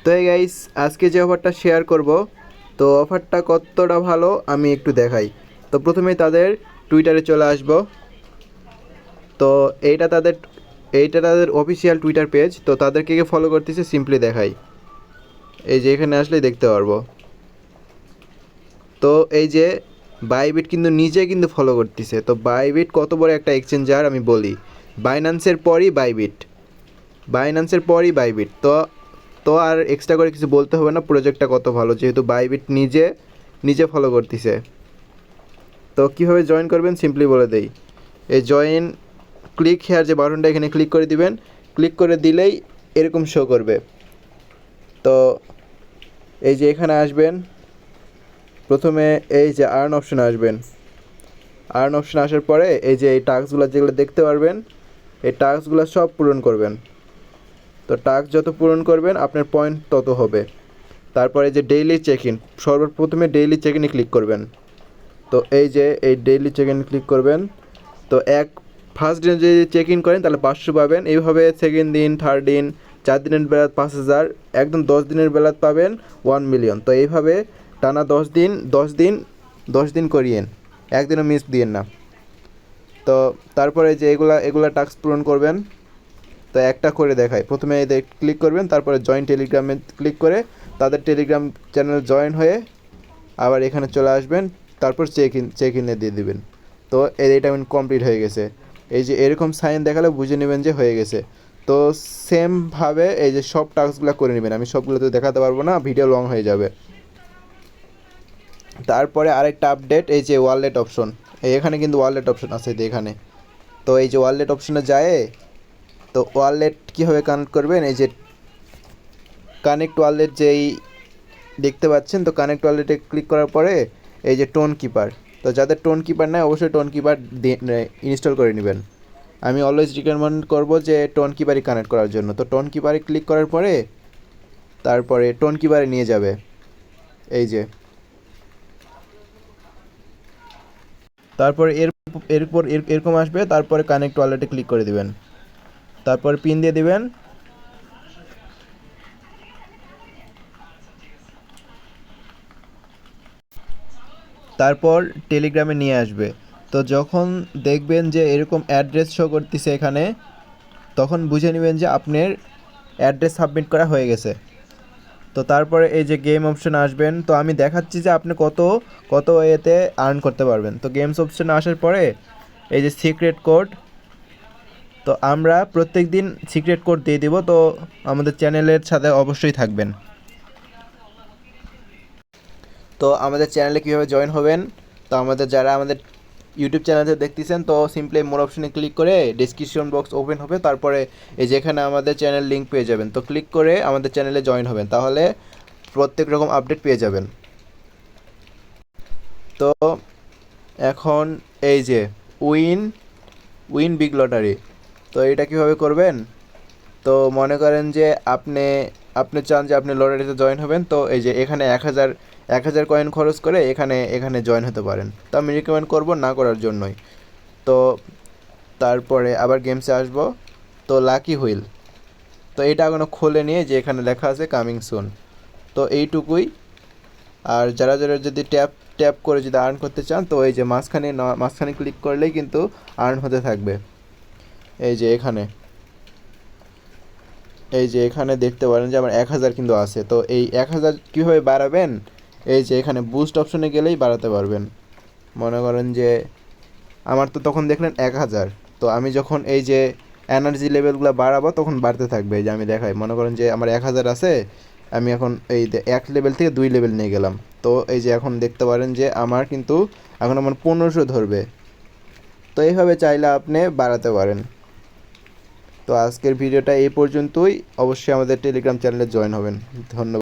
তো এই গাইস, আজকে যে অফারটা শেয়ার করব, তো অফারটা কতটা ভালো আমি একটু দেখাই। তো প্রথমেই তাদের টুইটারে চলে আসব। তো এইটা তাদের অফিসিয়াল টুইটার পেজ। তো তাদেরকে কে ফলো করতেছে সিম্পলি দেখাই। এই যে এখানে আসলেই দেখতে পারবো। তো এই যে বাইবিট কিন্তু নিজে কিন্তু ফলো করতেছে। তো বাইবিট কত বড় একটা এক্সচেঞ্জার আমি বলি। বাইন্যান্সের পরই বাইবিট, তো তো আর এক্সট্রা করে কিছু বলতে হবে না, প্রজেক্টটা কত ভালো, যেহেতু বাইবিট নিজে নিজে ফলো করতেছে। তো কীভাবে জয়েন করবেন সিম্পলি বলে দেই। এই জয়েন ক্লিক হেয়ার যে বাটনটা, এখানে ক্লিক করে দিবেন। ক্লিক করে দিলেই এরকম শো করবে। তো এই যে এখানে আসবেন, প্রথমে এই যে আর্ন অপশনে আসবেন। আর্ন অপশনে আসার পরে এই যে এই টাস্কগুলো যেগুলো দেখতে পারবেন, এই টাস্কগুলো সব পূরণ করবেন। তো টাস্ক যত পূরণ করবেন আপনার পয়েন্ট তত হবে। তারপরে যে ডেইলি চেক ইন, সর্বপ্রথমে ডেইলি চেক ইনে ক্লিক করবেন। তো এই যে এই ডেইলি চেক ইন ক্লিক করবেন। তো ফার্স্ট দিনে যদি চেক ইন করেন তাহলে 500 পাবেন। এইভাবে সেকেন্ড দিন, থার্ড দিন, 4 দিনের বেলাত 5000, একদম 10 দিনের বেলাত পাবেন 1 মিলিয়ন। তো এইভাবে টানা 10 দিন করিয়েন, একদিনও মিস দিয়েন না। তো তারপরে যে এগুলা টাস্ক পূরণ করবেন। তো একটা করে দেখায়, প্রথমে ক্লিক করবেন, তারপরে জয়েন টেলিগ্রামে ক্লিক করে তাদের টেলিগ্রাম চ্যানেল জয়েন হয়ে আবার এখানে চলে আসবেন। তারপর চেক ইনে দিয়ে দিবেন। তো এইটা কমপ্লিট হয়ে গেছে। এই যে এরকম সাইন দেখালে বুঝে নেবেন যে হয়ে গেছে। তো সেমভাবে এই যে সব টাস্কগুলো করে নেবেন। আমি সবগুলো তো দেখাতে পারবো না, ভিডিও লং হয়ে যাবে। তারপরে আরেকটা আপডেট, এই যে ওয়ালেট অপশন, এখানে কিন্তু ওয়ালেট অপশন আছে এখানে। তো এই যে ওয়ালেট অপশনে যায়, তো ওয়ালেট কীভাবে কানেক্ট করবেন, এই যে কানেক্ট ওয়ালেট যেই দেখতে পাচ্ছেন, তো কানেক্ট ওয়ালেটে ক্লিক করার পরে এই যে টোন কিপার, তো যাদের টোন কিপার নেয় অবশ্যই টোন কিপার ইনস্টল করে নেবেন। আমি অলওয়েজ রিকমেন্ড করব যে টোন কিপারই কানেক্ট করার জন্য। তো টোন কিপারে ক্লিক করার পরে তারপরে টোন কিপারে নিয়ে যাবে। এই যে তারপর এরকম আসবে। তারপরে কানেক্ট ওয়ালেটে ক্লিক করে দিবেন, তারপর পিন দিয়ে দিবেন। তারপর টেলিগ্রামে নিয়ে আসবে। তো যখন দেখবেন যে এরকম অ্যাড্রেস শো করতেছে এখানে, তখন বুঝে নেবেন যে আপনার অ্যাড্রেস সাবমিট করা হয়ে গেছে। তো তারপরে এই যে গেম অপশানে আসবেন। তো আমি দেখাচ্ছি যে আপনি কত কত এতে আর্ন করতে পারবেন। তো গেমস অপশানে আসার পরে এই যে সিক্রেট কোড, তো আমরা প্রত্যেক দিন সিক্রেট কোড দিয়ে দিব। তো আমাদের চ্যানেলের সাথে অবশ্যই থাকবেন। তো আমাদের চ্যানেলে কীভাবে জয়েন হবেন, তো যারা আমাদের ইউটিউব চ্যানেলে দেখতেছেন, তো সিম্পলি মোর অপশনে ক্লিক করে ডিসক্রিপশন বক্স ওপেন হবে। তারপরে এই যেখানে আমাদের চ্যানেল লিঙ্ক পেয়ে যাবেন। তো ক্লিক করে আমাদের চ্যানেলে জয়েন হবেন, তাহলে প্রত্যেক রকম আপডেট পেয়ে যাবেন। তো এখন এই যে উইন উইন বিগ লটারি, তো এটা কীভাবে করবেন। তো মনে করেন যে আপনি আপনি চান যে আপনি লটারিতে জয়েন হবেন। তো এই যে এখানে 1000 কয়েন খরচ করে এখানে জয়েন হতে পারেন। তো আমি রিকমেন্ড করব না করার জন্যই। তো তারপরে আবার গেমসে আসব। তো লাকি হুইল, তো এটা এখনও খোলে নিয়ে যে এখানে লেখা আছে কামিং সুন। তো এইটুকুই। আর যারা যদি ট্যাপ ট্যাপ করে যদি আর্ন করতে চান, তো এই যে মাঝখানে ক্লিক করলেই কিন্তু আর্ন হতে থাকবে। এই যে এখানে দেখতে পারেন যে আমার 1000 কিন্তু আছে। তো এই 1000 কীভাবে বাড়াবেন, এই যে এখানে বুস্ট অপশনে গেলেই বাড়াতে পারবেন। মনে করেন যে আমার তো তখন দেখলেন 1000, তো আমি যখন এই যে এনার্জি লেভেলগুলো বাড়াবো তখন বাড়তে থাকবে। এই যে আমি দেখাই, মনে করেন যে আমার 1000 আছে, আমি এখন এই 1 লেভেল থেকে 2 লেভেল নিয়ে গেলাম। তো এই যে এখন দেখতে পারেন যে আমার কিন্তু এখন আমার 1500 ধরবে। তো এইভাবে চাইলে আপনি বাড়াতে পারেন। তো আজকের ভিডিওটা এই পর্যন্তই। অবশ্যই আমাদের টেলিগ্রাম চ্যানেলে জয়েন হবেন। ধন্যবাদ।